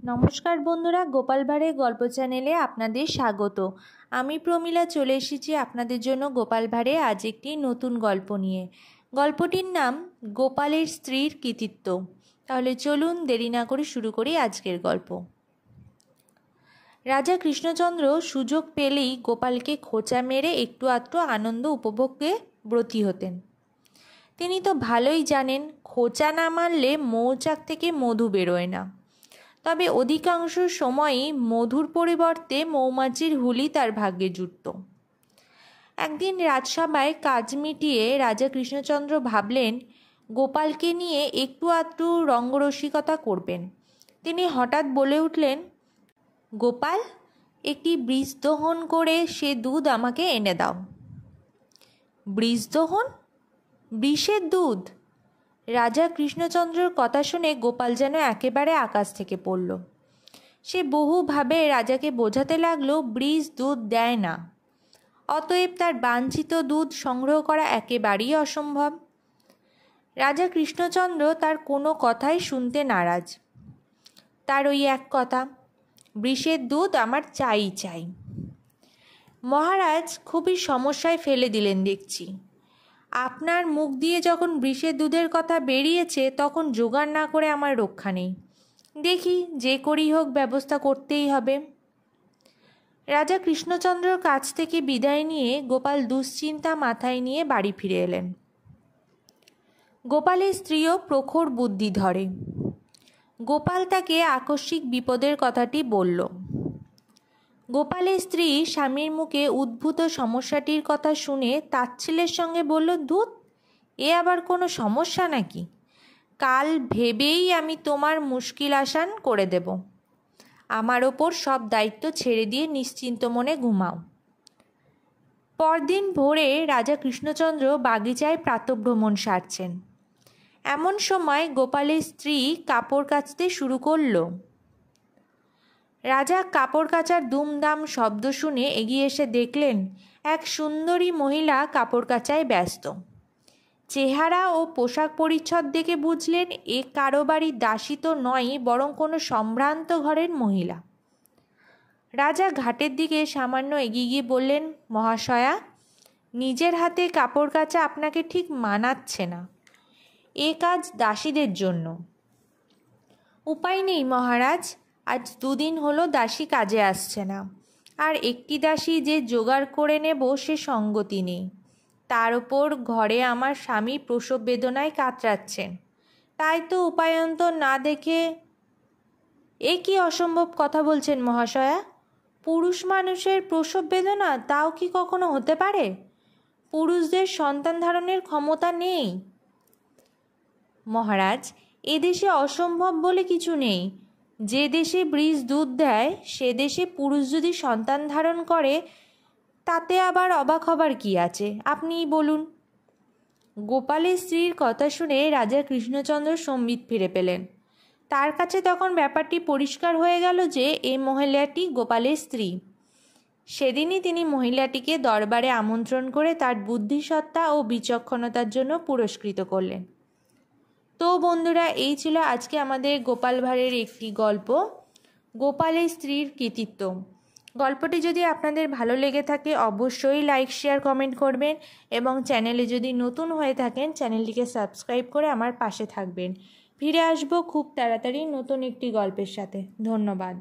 নমস্কার বন্ধুরা, গোপাল ভাঁড়ের গল্প চ্যানেলে আপনাদের স্বাগত। আমি প্রমীলা চলে এসেছি আপনাদের জন্য গোপাল ভাঁড়ে আজ একটি নতুন গল্প নিয়ে। গল্পটির নাম গোপালের স্ত্রীর কৃতিত্ব। তাহলে চলুন দেরি না করে শুরু করি আজকের গল্প। রাজা কৃষ্ণচন্দ্র সুযোগ পেলেই গোপালকে খোঁচা মেরে একটু আধটু আনন্দ উপভোগে ব্রতী হতেন। তিনি তো ভালোই জানেন খোঁচা না মারলে মৌচাক থেকে মধু বেরোয় না, তবে অধিকাংশ সময়ই মধুর পরিবর্তে মৌমাছির হুলি তার ভাগ্যে জুটত। একদিন রাজসভায় কাজ মিটিয়ে রাজা কৃষ্ণচন্দ্র ভাবলেন গোপালকে নিয়ে একটু আধটু রঙ্গরসিকতা করবেন। তিনি হঠাৎ বলে উঠলেন, গোপাল, একটি বৃষ দহন করে সে দুধ আমাকে এনে দাও। বৃষ দহন? বৃষের দুধ? রাজা কৃষ্ণচন্দ্রের কথা শুনে গোপাল যেন একেবারে আকাশ থেকে পড়ল। সে বহুভাবে রাজাকে বোঝাতে লাগলো বৃষ দুধ দেয় না, অতএব তার বাঞ্ছিত দুধ সংগ্রহ করা একেবারেই অসম্ভব। রাজা কৃষ্ণচন্দ্র তার কোনো কথাই শুনতে নারাজ। তার ওই এক কথা, বৃষের দুধ আমার চাই চাই। মহারাজ খুবই সমস্যায় ফেলে দিলেন দেখছি। আপনার মুখ দিয়ে যখন বৃষের দুধের কথা বেরিয়েছে তখন জোগাড় না করে আমার রক্ষা নেই। দেখি যে করেই হোক ব্যবস্থা করতেই হবে। রাজা কৃষ্ণচন্দ্রর কাছ থেকে বিদায় নিয়ে গোপাল দুশ্চিন্তা মাথায় নিয়ে বাড়ি ফিরে এলেন। গোপালের স্ত্রীও প্রখর বুদ্ধি ধরে। গোপাল তাকে আকস্মিক বিপদের কথাটি বলল। গোপালের স্ত্রী স্বামীর মুখে উদ্ভূত সমস্যাটির কথা শুনে তাচ্ছিল্যের সঙ্গে বলল, ধুৎ, এ আবার কোনো সমস্যা নাকি? কাল ভেবেই আমি তোমার মুশকিল আসান করে দেব। আমার ওপর সব দায়িত্ব ছেড়ে দিয়ে নিশ্চিন্ত মনে ঘুমাও। পরদিন ভোরে রাজা কৃষ্ণচন্দ্র বাগিচায় প্রাতঃভ্রমণ সারছেন। এমন সময় গোপালের স্ত্রী কাপড় কাচতে শুরু করল। রাজা কাপড় কাচার দুমদাম শব্দ শুনে এগিয়ে এসে দেখলেন এক সুন্দরী মহিলা কাপড় কাচায় ব্যস্ত। চেহারা ও পোশাক পরিচ্ছদ দেখে বুঝলেন এ কারো বাড়ির দাসী তো নয়, বরং কোনো সম্ভ্রান্ত ঘরের মহিলা। রাজা ঘাটের দিকে সামান্য এগিয়ে গিয়ে বললেন, মহাশয়া, নিজের হাতে কাপড় কাচা আপনাকে ঠিক মানাচ্ছে না। এ কাজ দাসীদের জন্য। উপায় নেই মহারাজ, আজ দুদিন হলো দাসী কাজে আসছে না, আর একটি দাসী যে জোগাড় করে নেব সে সঙ্গতি নেই। তার ওপর ঘরে আমার স্বামী প্রসব বেদনায় কাতরাচ্ছেন, তাই তো উপায়ন্তর না দেখে। এ কি অসম্ভব কথা বলছেন মহাশয়া? পুরুষ মানুষের প্রসব বেদনা তাও কি কখনো হতে পারে? পুরুষদের সন্তান ধারণের ক্ষমতা নেই। মহারাজ, এদেশে অসম্ভব বলে কিছু নেই। যে দেশে বৃষ দুধ দেয় সে দেশে পুরুষ যদি সন্তান ধারণ করে তাতে আবার অবাক হবার কি আছে, আপনিই বলুন। গোপালের স্ত্রীর কথা শুনে রাজা কৃষ্ণচন্দ্র সম্বিত ফিরে পেলেন। তার কাছে তখন ব্যাপারটি পরিষ্কার হয়ে গেল যে এই মহিলাটি গোপালের স্ত্রী। সেদিনই তিনি মহিলাটিকে দরবারে আমন্ত্রণ করে তার বুদ্ধিসত্তা ও বিচক্ষণতার জন্য পুরস্কৃত করলেন। তো বন্ধুরা, এই ছিল আজকে আমাদের গোপাল ভাঁড়ের একটি গল্প, গোপালের স্ত্রীর কৃতিত্ব। গল্পটি যদি আপনাদের ভালো লেগে থাকে অবশ্যই লাইক, শেয়ার, কমেন্ট করবেন এবং চ্যানেলে যদি নতুন হয়ে থাকেন চ্যানেলটিকে সাবস্ক্রাইব করে আমার পাশে থাকবেন। ফিরে আসবো খুব তাড়াতাড়ি নতুন একটি গল্পের সাথে। ধন্যবাদ।